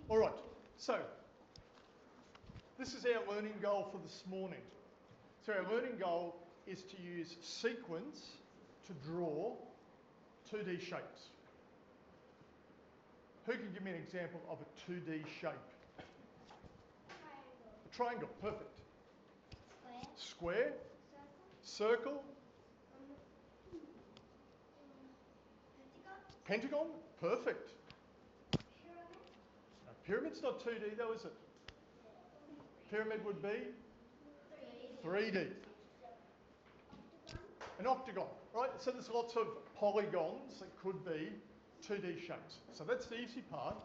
All right, so this is our learning goal for this morning. So our learning goal is to use sequence to draw 2D shapes. Who can give me an example of a 2D shape? Triangle. A triangle, perfect. Square. Square. Circle. Circle. Pentagon. Pentagon, perfect. Pyramid. Now, pyramid's not 2D though, is it? Pyramid would be 3D. Octagon. An octagon, right? So there's lots of polygons that could be 2D shapes. So that's the easy part.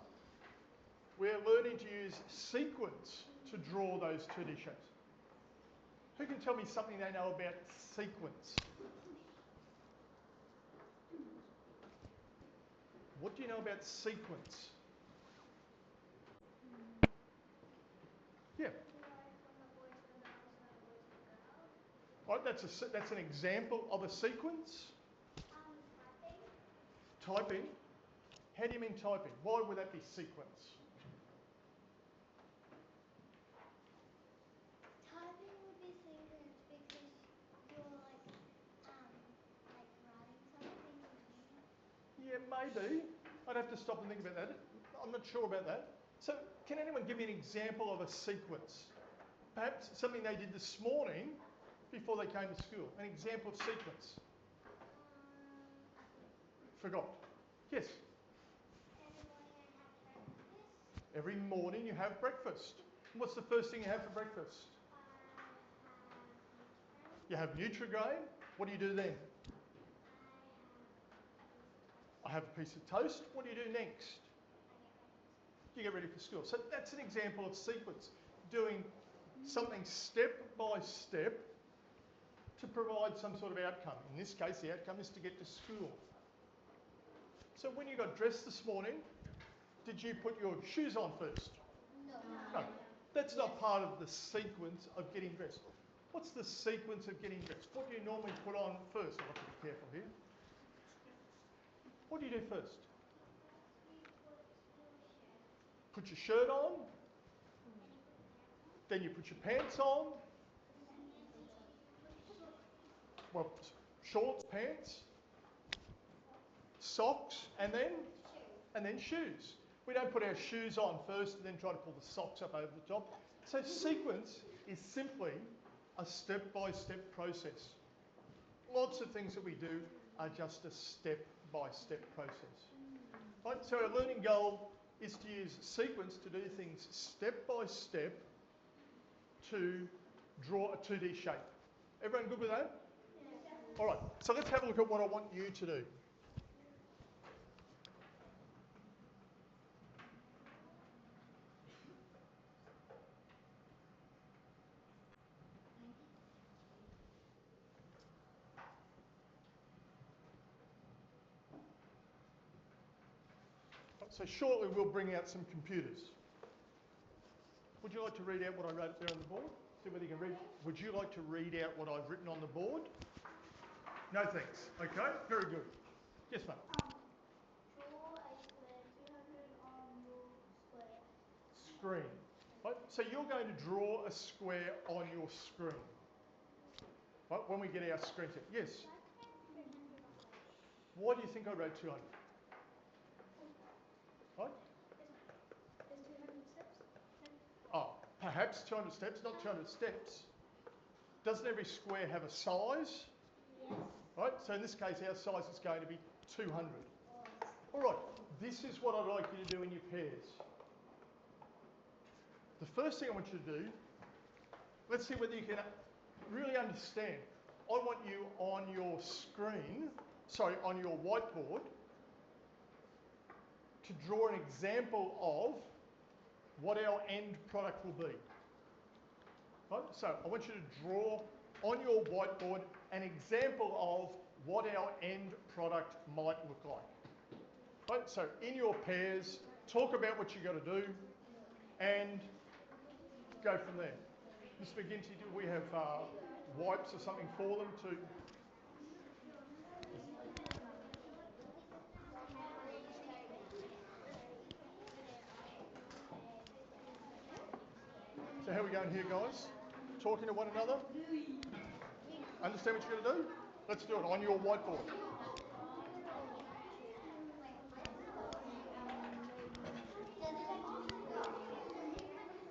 We're learning to use sequence to draw those 2D shapes. Who can tell me something they know about sequence? What do you know about sequence? Yeah. Right, that's an example of a sequence. Typing. Typing. How do you mean typing? Why would that be sequence? Typing would be sequence because you're like writing something. Yeah, maybe. I'd have to stop and think about that. I'm not sure about that. So can anyone give me an example of a sequence? Perhaps something they did this morning before they came to school. An example of sequence. Forgot. Yes. Every morning I have breakfast. Every morning you have breakfast. What's the first thing you have for breakfast? I have You have Nutrigrain. What do you do then? I have I have a piece of toast. What do you do next? You get ready for school. So that's an example of sequence. Doing something step by step to provide some sort of outcome. In this case, the outcome is to get to school. So when you got dressed this morning, did you put your shoes on first? No. That's not part of the sequence of getting dressed. What's the sequence of getting dressed? What do you normally put on first? I'll have to be careful here. What do you do first? Put your shirt on, then you put your pants on, well, shorts, pants, socks, and then shoes. We don't put our shoes on first and then try to pull the socks up over the top. So sequence is simply a step-by-step process. Lots of things that we do are just a step-by-step process. Right? So our learning goal is to use sequence to do things step by step to draw a 2D shape. Everyone good with that? All right, so let's have a look at what I want you to do. So shortly we'll bring out some computers. Would you like to read out what I wrote there on the board? See whether you can read. Would you like to read out what I've written on the board? No thanks. Okay, very good. Yes, ma'am. draw a square 200 on your square. Screen. Right, so you're going to draw a square on your screen. Right, when we get our screen set. Yes. Why do you think I wrote 200? Right? There's 200 steps. Oh, perhaps 200 steps, not 200 steps. Doesn't every square have a size? Yes. Right, so in this case our size is going to be 200. All right, this is what I'd like you to do in your pairs. The first thing I want you to do, let's see whether you can really understand. I want you on your screen, on your whiteboard, to draw an example of what our end product will be. Right? So I want you to draw on your whiteboard an example of what our end product might look like. Right? So in your pairs, talk about what you've got to do and go from there. Ms. McGinty, do we have wipes or something for them to? So how are we going here, guys? Talking to one another? Understand what you're going to do? Let's do it on your whiteboard.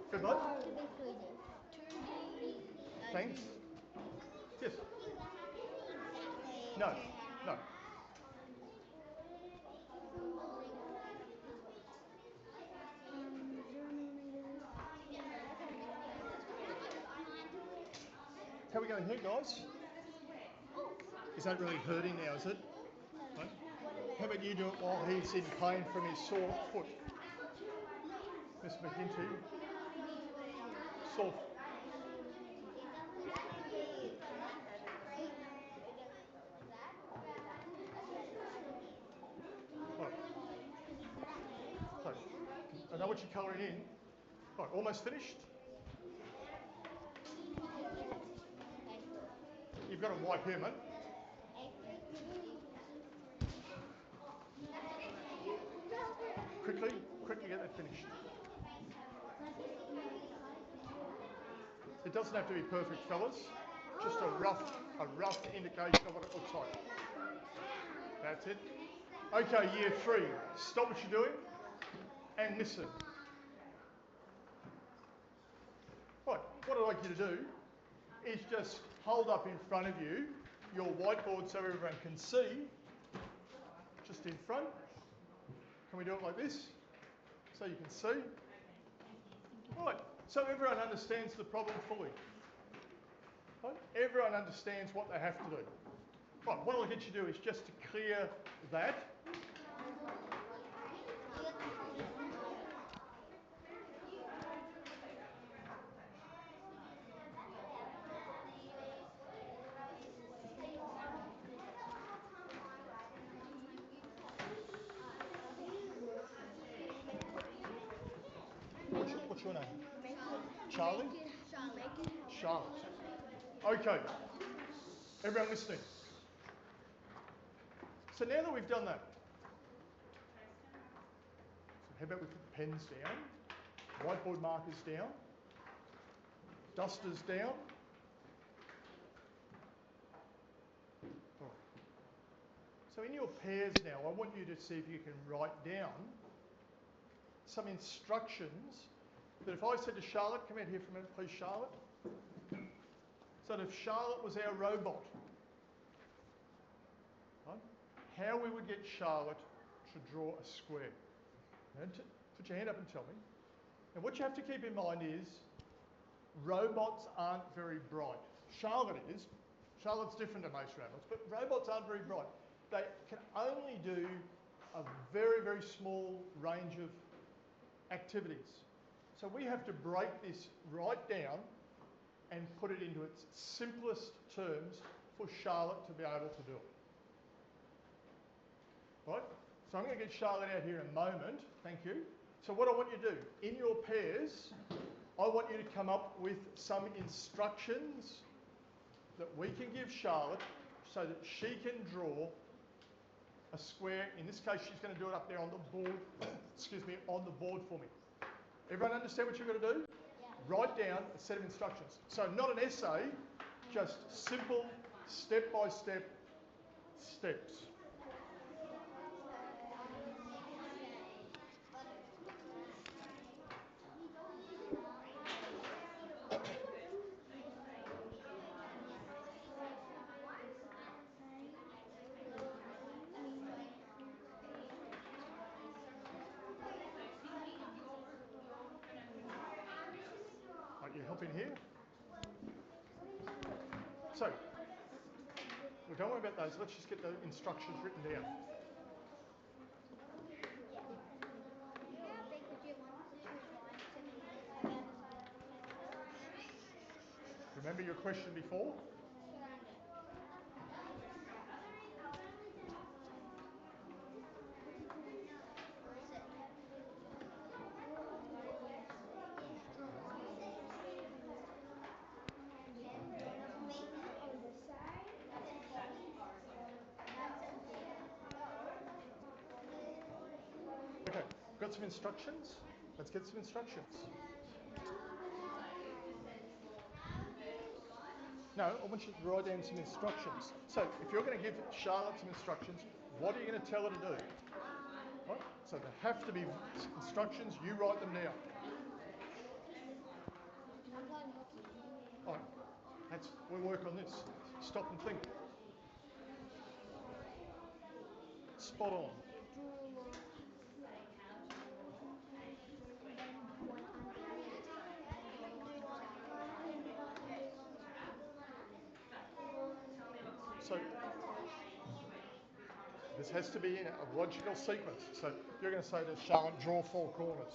Good, bud? Thanks. Yes. No. No. How are we going here, guys? Is that really hurting now, is it? No? How about you do it while he's in pain from his sore foot? Miss McGinty. Sore. Right. So, I know what you're colouring in. Right, almost finished? You've got a wipe here, mate. Quickly get that finished. It doesn't have to be perfect, fellas. Just a rough indication of what it looks like. That's it. Okay, year 3. Stop what you're doing and listen. Right, what I'd like you to do is just hold up in front of you your whiteboard so everyone can see. Just in front. Can we do it like this? So you can see. Right, so everyone understands the problem fully. Right? Everyone understands what they have to do. Right, what I'll get you to do is just to clear that. What's your name? Charlie? Charlotte. Okay. Everyone listening? So now that we've done that, so how about we put the pens down, whiteboard markers down, dusters down. Right. So in your pairs now, I want you to see if you can write down some instructions that if I said to Charlotte, come out here for a minute, please, Charlotte. So that if Charlotte was our robot, right, how we would get Charlotte to draw a square. And put your hand up and tell me. And what you have to keep in mind is robots aren't very bright. Charlotte is. Charlotte's different to most robots, but robots aren't very bright. They can only do a very, very small range of activities. So we have to break this right down and put it into its simplest terms for Charlotte to be able to do it. Right? So I'm going to get Charlotte out here in a moment. Thank you. So what I want you to do, in your pairs, I want you to come up with some instructions that we can give Charlotte so that she can draw a square. In this case, she's going to do it up there on the board, on the board for me. Everyone understand what you're going to do? Yeah. Write down a set of instructions. So not an essay, just simple step-by-step steps. Right, you help in here? So, well, don't worry about those. Let's just get the instructions written down. Remember your question before? Okay, got some instructions? Let's get some instructions. No, I want you to write down some instructions. So if you're going to give Charlotte some instructions, what are you going to tell her to do? Right? So there have to be instructions. You write them down. All right. We'll work on this. Stop and think. Spot on. So this has to be in a logical sequence. So you're going to say to Charlotte, draw 4 corners.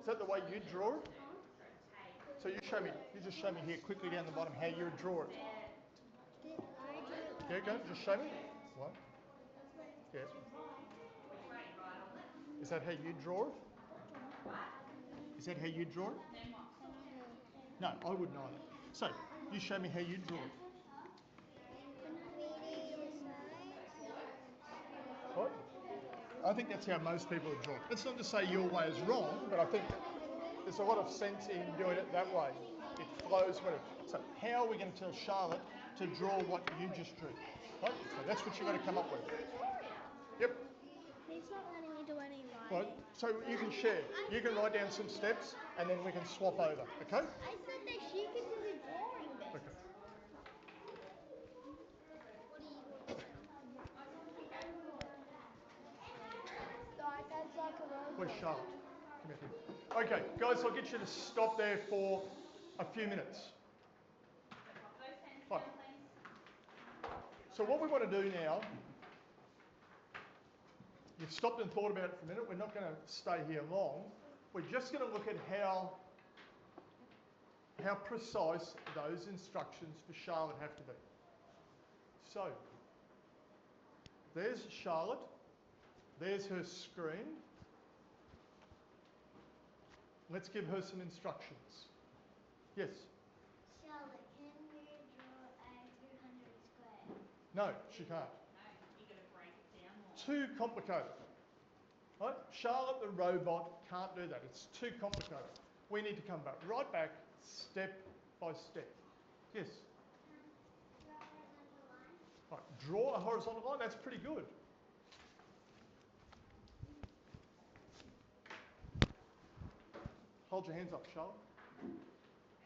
Is that the way you draw it? So you just show me here quickly down the bottom how you would draw it. Yeah, go, just show me. One. Yeah. Is that how you draw it? Is that how you draw it? No, I wouldn't either. So, you show me how you draw it. What? I think that's how most people would draw it. That's not to say your way is wrong, but I think there's a lot of sense in doing it that way. It flows with it. So how are we going to tell Charlotte to draw what you just drew? Right? So that's what you've got to come up with. Yep. He's not letting me do any writing. Right. So you can share. You can write down some steps and then we can swap over. Okay? I said that she could do the drawing bit. Okay. What are you doing? That's like a robot. Where's Charlotte? Come here. Okay, guys, I'll get you to stop there for a few minutes. Right. So what we want to do now, you've stopped and thought about it for a minute. We're not going to stay here long. We're just going to look at how precise those instructions for Charlotte have to be. So, there's Charlotte. There's her screen. Let's give her some instructions. Yes? Charlotte, can you draw a 200 square? No, she can't. No, you've got to break it down more. Too complicated. Right? Charlotte the robot can't do that. It's too complicated. We need to come back, right back, step by step. Yes? Draw a horizontal line. Right, draw a horizontal line. That's pretty good. Hold your hands up, Charlotte.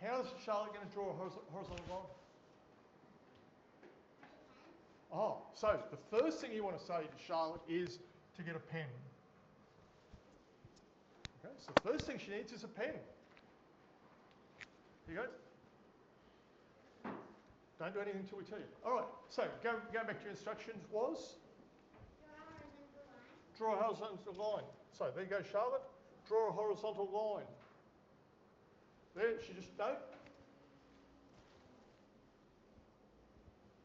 How is Charlotte going to draw a horizontal line? Oh, so the first thing you want to say to Charlotte is to get a pen. Okay, so the first thing she needs is a pen. Here you go. Don't do anything until we tell you. All right, so go back to your instructions was? Draw a horizontal line. Draw a horizontal line. So there you go, Charlotte. Draw a horizontal line. There, she just, no.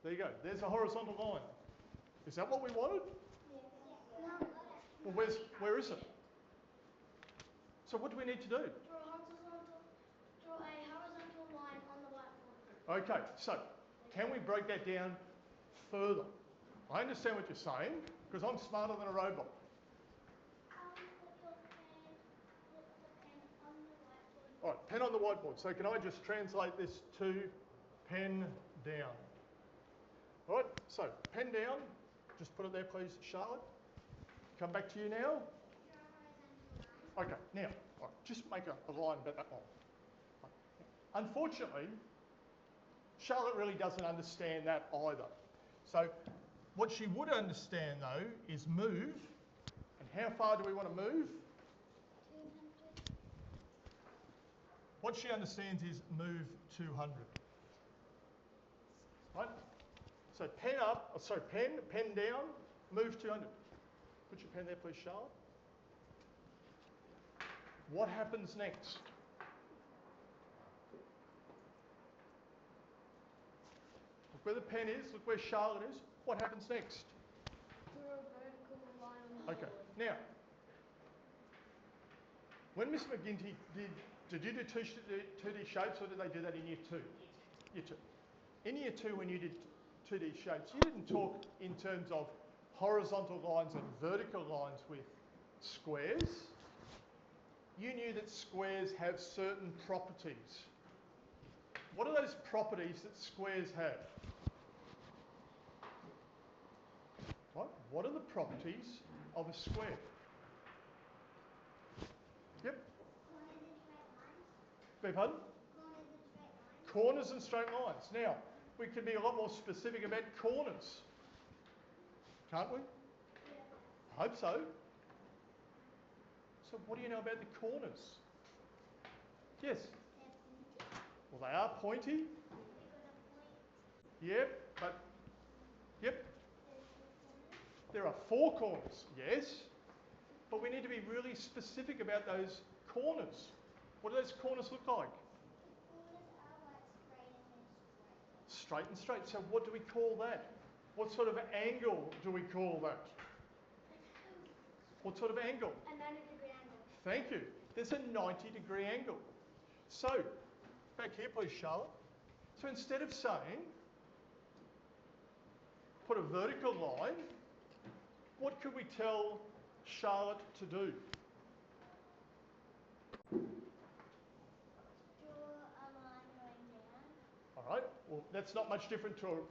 There you go. There's a horizontal line. Is that what we wanted? No. Well, where is it? So what do we need to do? Draw a horizontal line on the whiteboard. Okay, so can we break that down further? I understand what you're saying because I'm smarter than a robot. Put the pen on the whiteboard. All right, pen on the whiteboard. So can I just translate this to pen down? All right, so pen down. Just put it there, please, Charlotte. Come back to you now. Draw a horizontal line. Okay, now, all right, just make a line about that one. Unfortunately, Charlotte really doesn't understand that either. So what she would understand, though, is move. And how far do we want to move? 200. What she understands is move 200. Right? So pen up, sorry, pen down, move 200. Put your pen there, please, Charlotte. What happens next? Look where the pen is, look where Charlotte is. What happens next? Draw a vertical line on the Okay, board. now, when Miss McGinty did you do 2D shapes or did they do that in year 2? Year 2. In year 2 when you did 2D shapes, you didn't talk in terms of horizontal lines and vertical lines with squares. You knew that squares have certain properties. What are those properties that squares have? What are the properties of a square? Yep. Beg pardon? Corners and straight lines. Now, we can be a lot more specific about corners. Can't we? I hope so. So what do you know about the corners? Yes? Well, they are pointy. Yep, but... Yep. There are 4 corners. Yes. But we need to be really specific about those corners. What do those corners look like? Straight and straight. So what do we call that? What sort of angle do we call that? What sort of angle? A 90-degree angle. Thank you. There's a 90-degree angle. So, back here please, Charlotte. So instead of saying, put a vertical line, what could we tell Charlotte to do? Draw a line going down. All right. Well, that's not much different to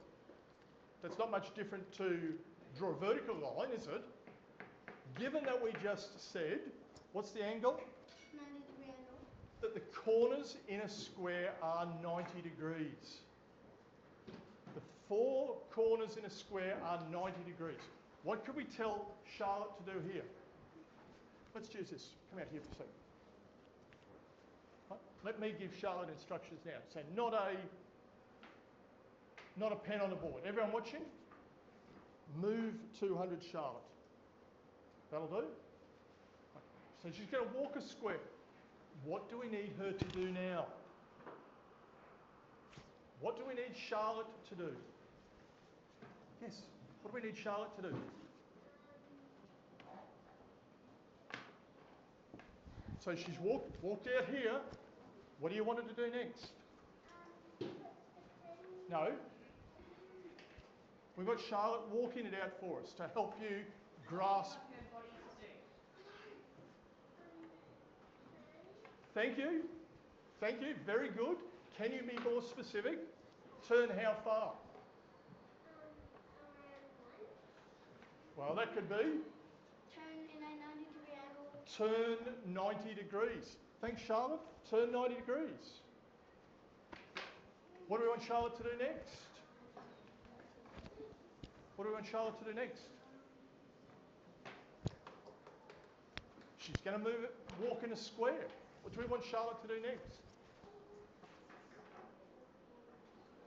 draw a vertical line, is it? Given that we just said, what's the angle? 90-degree angle. That the corners in a square are 90 degrees. The 4 corners in a square are 90 degrees. What could we tell Charlotte to do here? Let's choose this. Come out here for a second. Right. Let me give Charlotte instructions now. So not a pen on the board. Everyone watching? Move 200 Charlotte. That'll do. So she's going to walk a square. What do we need her to do now? What do we need Charlotte to do? Yes, what do we need Charlotte to do? So she's walked out here. What do you want her to do next? No. We've got Charlotte walking it out for us to help you grasp. What her body to do. Thank you. Thank you. Very good. Can you be more specific? Turn how far? Well, that could be. Turn in a 90-degree angle. Turn 90 degrees. Thanks, Charlotte. Turn 90 degrees. What do we want Charlotte to do next? What do we want Charlotte to do next? She's going to move it, walk in a square. What do we want Charlotte to do next?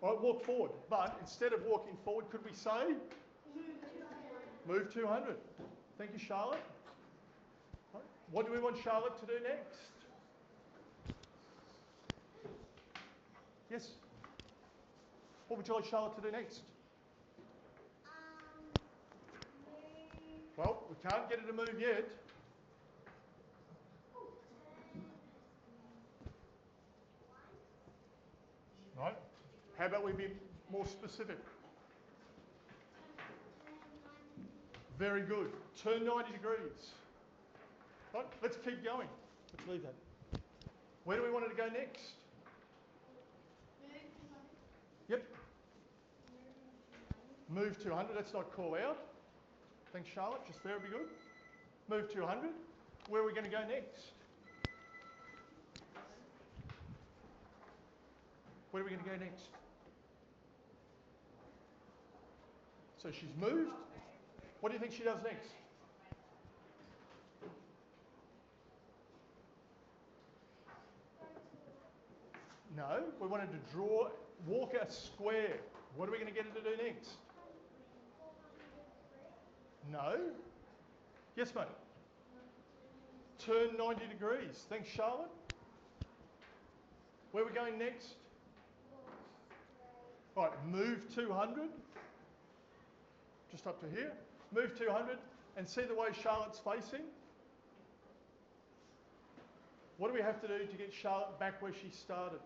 All right, walk forward. But instead of walking forward, could we say? Move 200. Thank you, Charlotte. Right. What do we want Charlotte to do next? Yes? What would you like Charlotte to do next? Well, we can't get her to move yet. Right. How about we be more specific? Very good. Turn 90 degrees. Right, let's keep going. Let's leave that. Where do we want her to go next? Yep. Move 200. Let's not call out. Thanks, Charlotte. Just very good. Move 200. Where are we going to go next? Where are we going to go next? So she's moved. What do you think she does next? No, we wanted to walk a square. What are we going to get her to do next? No. Yes, mate. Turn 90 degrees. Thanks, Charlotte. Where are we going next? Right, move 200. Just up to here. Move 200 and see the way Charlotte's facing. What do we have to do to get Charlotte back where she started?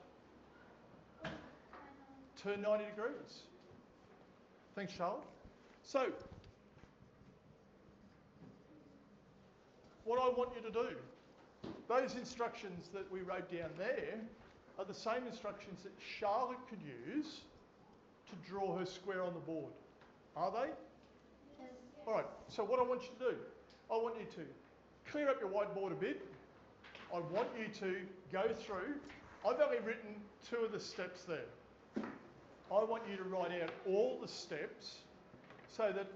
Turn 90 degrees. Thanks, Charlotte. So, what I want you to do, those instructions that we wrote down there, are the same instructions that Charlotte could use to draw her square on the board. Are they? Yes. All right, so what I want you to do, I want you to clear up your whiteboard a bit. I want you to go through, I've only written 2 of the steps there. I want you to write out all the steps so that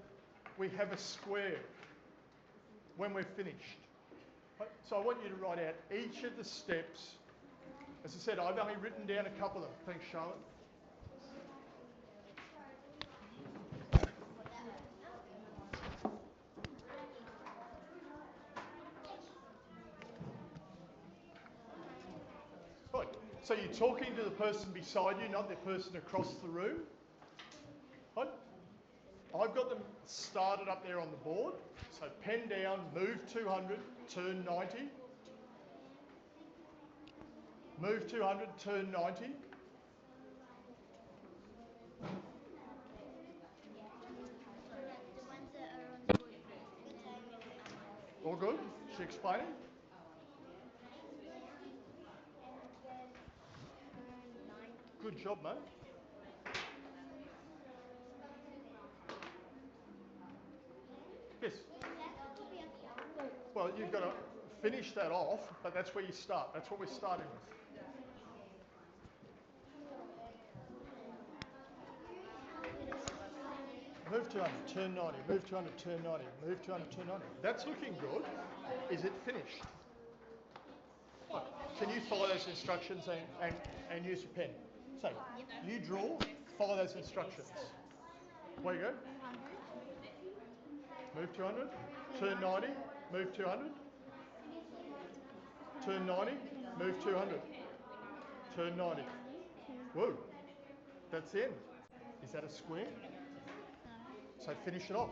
we have a square when we're finished. Right, so I want you to write out each of the steps. As I said, I've only written down a couple of them. Thanks, Charlotte. Right, so you're talking to the person beside you, not the person across the room. Right? I've got them started up there on the board. So pen down, move 200, turn 90. Move 200, turn 90. All good? She explaining? Good job, mate. Yes. Well, you've got to finish that off, but that's where you start. That's what we're starting with. Move 200, turn 90, move 200, turn 90, move 200, turn 90. That's looking good. Is it finished? Right. Can you follow those instructions and use your pen? So, you draw, follow those instructions. Where you go? Move 200, turn 90, move 200. Turn 90, move 200. Turn 90. Whoa, that's the end. Is that a square? So finish it off.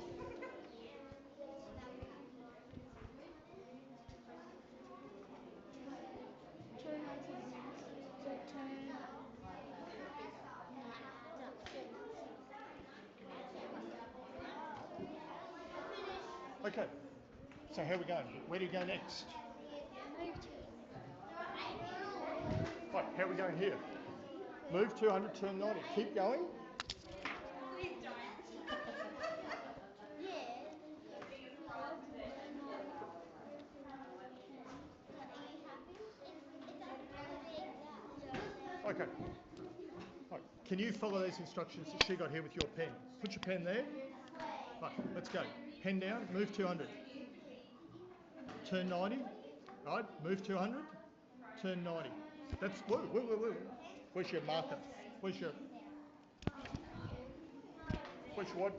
Okay, so how are we going? Where do you go next? Right, how are we going here? Move 200, turn 90. Keep going. Okay. Right. Can you follow those instructions that she got here with your pen? Put your pen there. Right, let's go. Pen down, move 200. Turn 90. Right, move 200. Turn 90. That's, whoa. Where's your marker? Where's your what?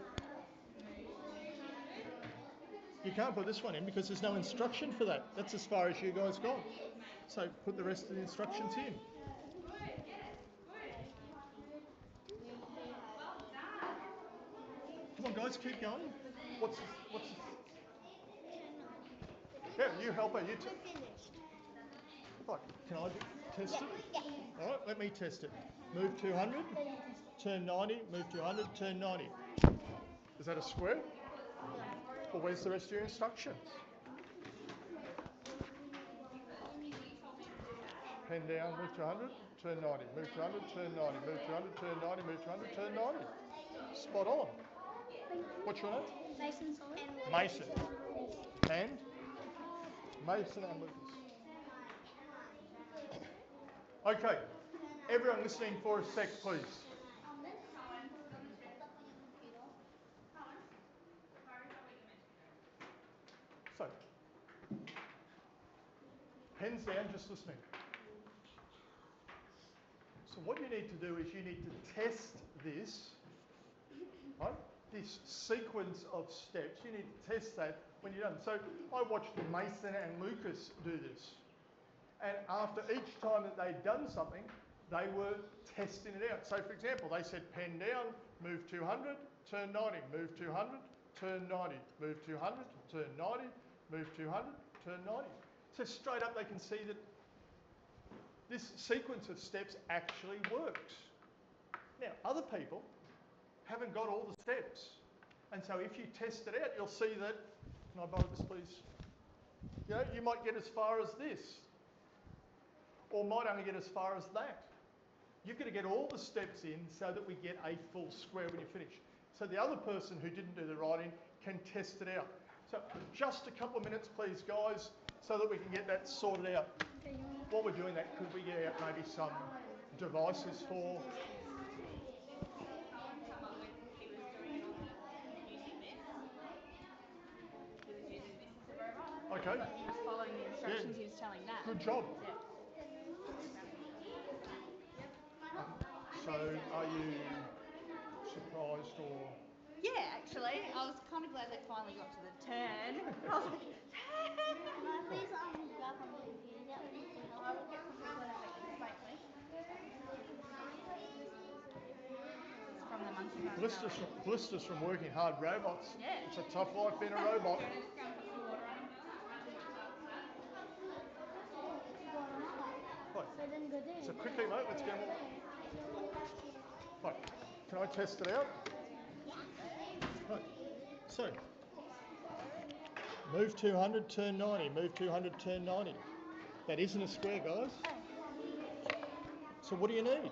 You can't put this one in because there's no instruction for that. That's as far as you guys got. So put the rest of the instructions in. Come on, guys, keep going. What's yeah, you help her. Right, can I test it? All right, let me test it. Move 200, turn 90, move 200, turn 90. Is that a square? Well, where's the rest of your instructions? Pen down, move 200, turn 90, move 200, turn 90, move 200, turn 90, move 200, turn 90. Spot on. What's your name? Mason. And? Mason and Lucas. Okay, everyone listening for a sec, please. So, pens down, just listening. So what you need to do is you need to test this, right? This sequence of steps, you need to test that when you're done. So I watched Mason and Lucas do this. And after each time that they'd done something, they were testing it out. So for example, they said pen down, move 200, turn 90, move 200, turn 90, move 200, turn 90, move 200, turn 90. So straight up they can see that this sequence of steps actually works. Now, other people haven't got all the steps. And so if you test it out, you'll see that, can I borrow this please? You know, you might get as far as this. or might only get as far as that. You've got to get all the steps in so that we get a full square when you finish. So the other person who didn't do the writing can test it out. So just a couple of minutes, please, guys, so that we can get that sorted out. While we're doing that, could we get out maybe some devices for... He was doing it using this. He was using this as a robot. Okay. But he was following the instructions he was telling that. Good job. Yeah. So are you surprised or... Yeah, actually, I was kind of glad they finally got to the turn. I was like, Please grab on the computer. I will get some people that can explain to me. It's from the monkey bar. Blisters from working hard robots. Yeah. It's a tough life being a robot. Do you want to just go and put some water on them? Right. So then go there. So quickly, mate, let's get on. Right. Can I test it out? Right. So, move 200, turn 90. Move 200, turn 90. That isn't a square, guys. So what do you need?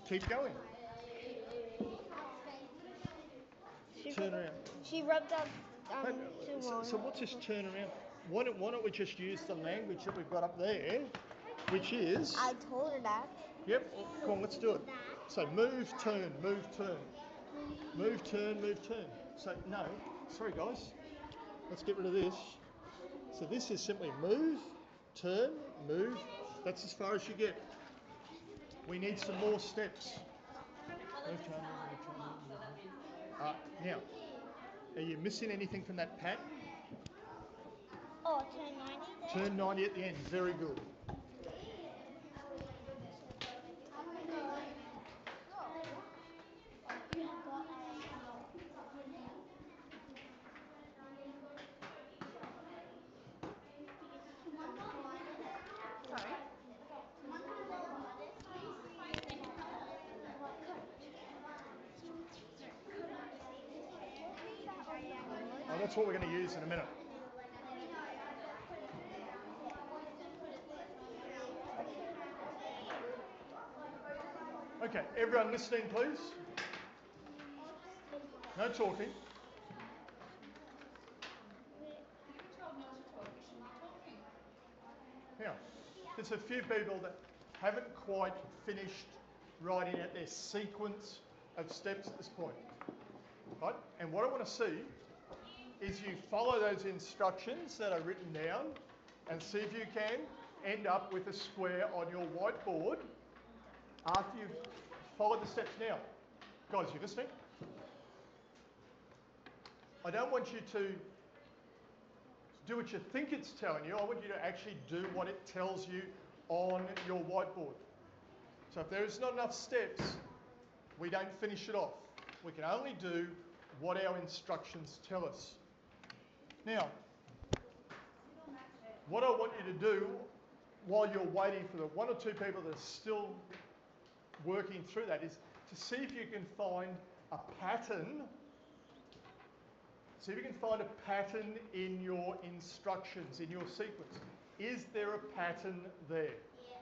Keep going. Turn around. She rubbed up So what's this turn around? Why don't we just use the language that we've got up there, which is... I told her that. Yep, come on, let's do it. So move, turn, move, turn. Move, turn, move, turn. So, no, sorry guys, let's get rid of this. So this is simply move, turn, move. That's as far as you get. We need some more steps. Move, turn, move, turn, move. Now, are you missing anything from that pattern? Oh, turn 90 there? Turn 90 at the end, very good. Sorry. Oh, that's what we're going to use in a minute. Okay, everyone listening, please. No talking. Now, there's a few people that haven't quite finished writing out their sequence of steps at this point, right? And what I want to see is you follow those instructions that are written down and see if you can end up with a square on your whiteboard after you've followed the steps. Now, guys, you listening? I don't want you to do what you think it's telling you. I want you to actually do what it tells you on your whiteboard. So if there is not enough steps, we don't finish it off. We can only do what our instructions tell us. Now, what I want you to do while you're waiting for the one or two people that are still working through that is to see if you can find a pattern. See if you can find a pattern in your instructions, in your sequence. Is there a pattern there? Yes.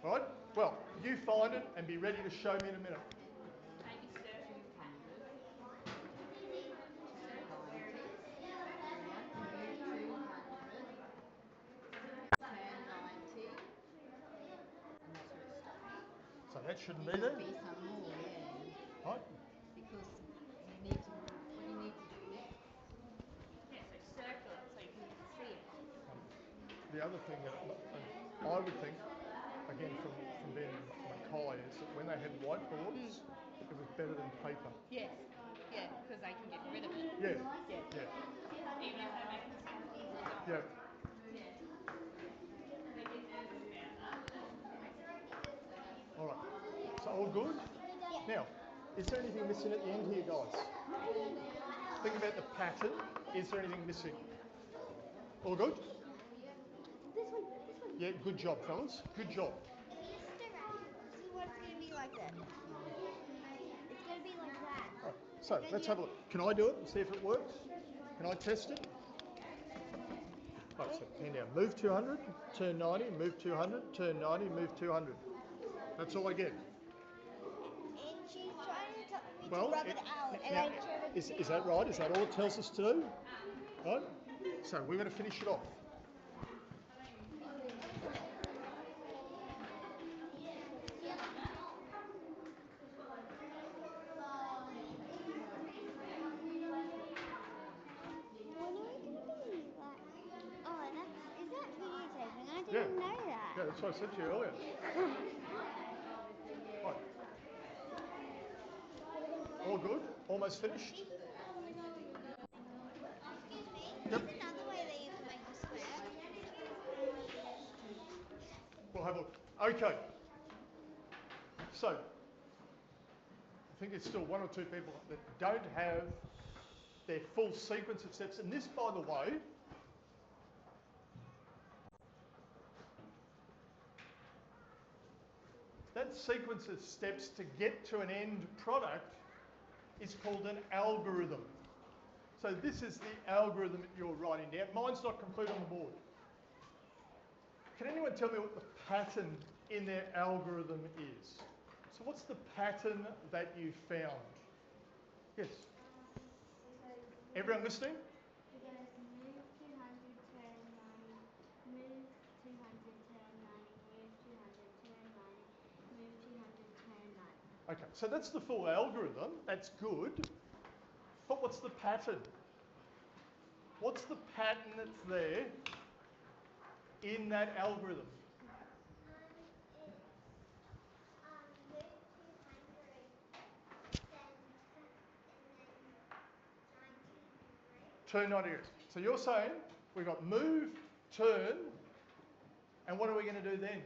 Right? Well, you find it and be ready to show me in a minute. Maybe searching the pattern. So that shouldn't be there. Be some more, yeah. Right? Because you need to, what do you need to do next? Yeah, so circle it so you can see it. The other thing that I would think, again from being Mackay, is that when they had whiteboards, it was better than paper. Yes. Yeah, because they can get rid of it. Yeah. Yeah. Yeah. Even if they make mistakes easily gone. Yeah. Yeah. They didn't understand that. All right. So all good? Now, is there anything missing at the end here, guys? Think about the pattern. Is there anything missing? All good? This one. Yeah, good job, fellas. Good job. This is what it's going to be like that. It's going to be like that. All right, so let's have a look. Can I do it and see if it works? Can I test it? Right, so pen down. Move 200, turn 90, move 200, turn 90, move 200. That's all I get. And she's trying to tell me Well, to rub it out, and now, I try to is that right? Is that all it tells us to do? Right? So we're going to finish it off. When are we gonna be like? Oh, is that videotaping? I Yeah. didn't know that. Yeah, that's what I said to you earlier. Right. All good? Almost finished? Excuse me. Yep. There's another way that you can make a square. We'll have a look. Okay. So, I think there's still one or two people that don't have their full sequence of steps. And this, by the way, that sequence of steps to get to an end product is called an algorithm. So this is the algorithm that you're writing down. Mine's not complete on the board. Can anyone tell me what the pattern in their algorithm is? So what's the pattern that you found? Yes. Everyone listening? It goes move 200, turn 90, move 200, turn 90, move 200, turn 90, move 200, turn 90. Okay, so that's the full algorithm. That's good. But what's the pattern? What's the pattern that's there in that algorithm? Turn 90 degrees. So you're saying we've got move, turn, and what are we going to do then?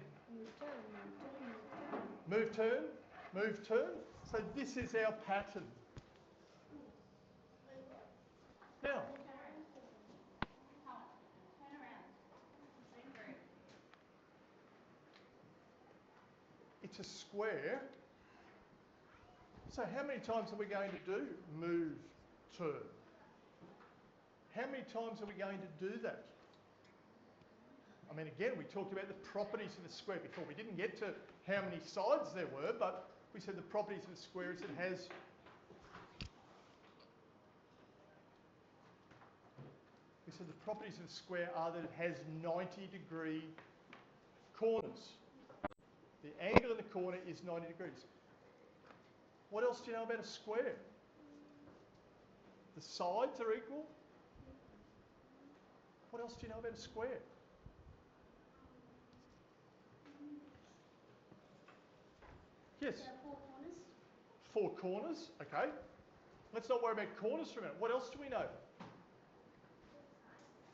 Move, turn, move, turn. So this is our pattern. Now, Turn around. Swing through. it's a square. So how many times are we going to do move, turn? How many times are we going to do that? I mean, again, we talked about the properties of the square before. We didn't get to how many sides there were, but we said the properties of the square is it has the properties of the square are that it has 90-degree corners. The angle in the corner is 90 degrees. What else do you know about a square? The sides are equal. What else do you know about a square? Yes? Four corners, okay. Let's not worry about corners for a minute. What else do we know?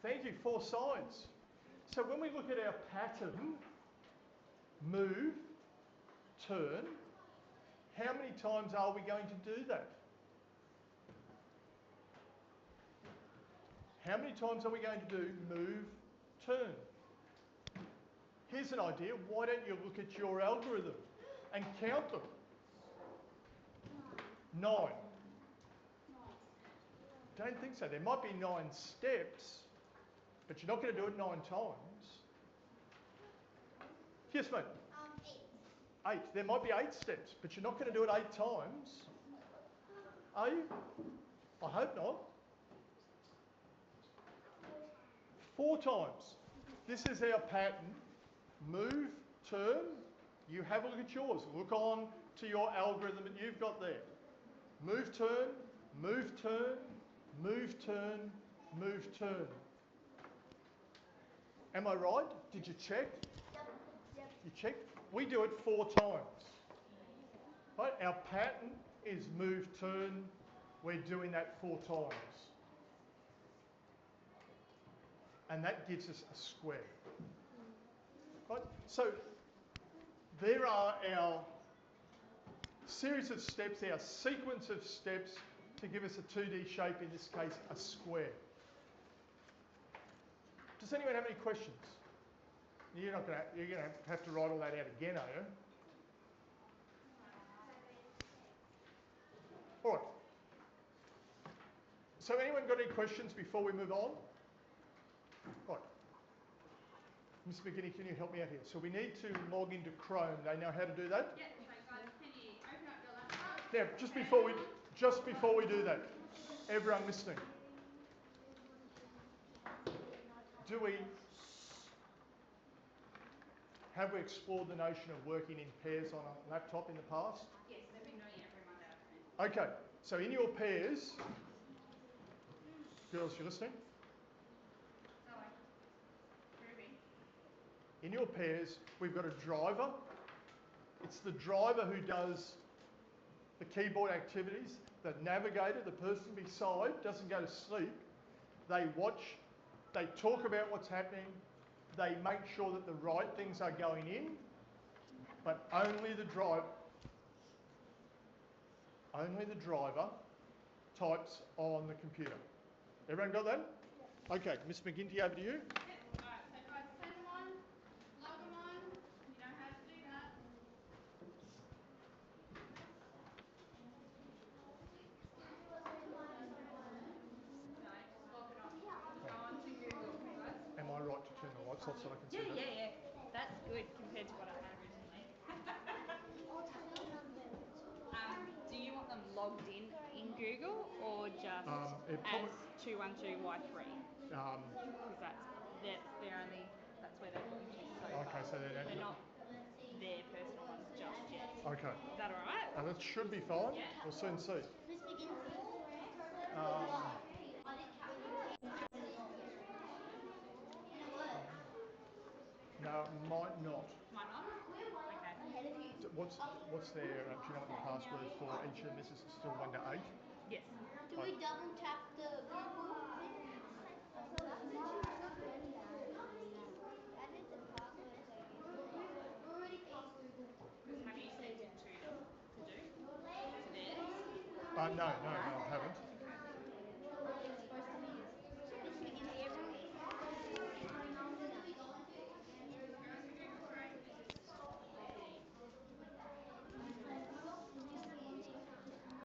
Thank you, four sides. So when we look at our pattern, move, turn, how many times are we going to do that? How many times are we going to do move, turn? Here's an idea. Why don't you look at your algorithm and count them? 9. Don't think so. There might be 9 steps, but you're not going to do it 9 times. Yes, mate? 8. 8. There might be 8 steps, but you're not going to do it 8 times. Are you? I hope not. 4 times. This is our pattern. Move, turn. You have a look at yours. Look on to your algorithm that you've got there. Move, turn, move, turn, move, turn, move, turn. Am I right? Did you check? Yep. You checked? We do it 4 times. Right? Our pattern is move, turn. We're doing that 4 times. And that gives us a square. Right? So there are our series of steps, our sequence of steps to give us a 2D shape, in this case a square. Does anyone have any questions? You're going to have to write all that out again, are you? All right. So anyone got any questions before we move on? Right. Miss McGinney, can you help me out here? So we need to log into Chrome. They know how to do that? Yeah, so guys, can you open up your laptop? Now, just before we do that, everyone listening, have we explored the notion of working in pairs on a laptop in the past? Yes, they've been doing it every Monday afternoon. Okay, so in your pairs, girls, you listening? Zoe, Ruby. In your pairs, we've got a driver. It's the driver who does the keyboard activities. The navigator, the person beside, doesn't go to sleep. They watch, they talk about what's happening, they make sure that the right things are going in, but only the driver types on the computer. Everyone got that? Okay, Miss McGinty, over to you. Yep. Alright, so guys, turn them on, log them on. You know how to do that. No, just log it on. Go on to Google, guys. Am I right to turn the lights off so I can see that? Yeah. That's good compared to what I had originally. Do you want them logged in Google or just as 212Y3? Because that's where they're putting you so far. Okay, so They're not their personal ones just yet. Okay. Is that alright? That should be fine. Yeah. We'll soon see. Miss McGinty. No, might not. Might not? Okay. Ahead of you. What's their, do you know what the password for each of them is? Is it still 1 to 8? Yes. Do we double tap the Google thing? Added the password so you we're already past Google. Have you sent it to them to do? To theirs? No, I haven't.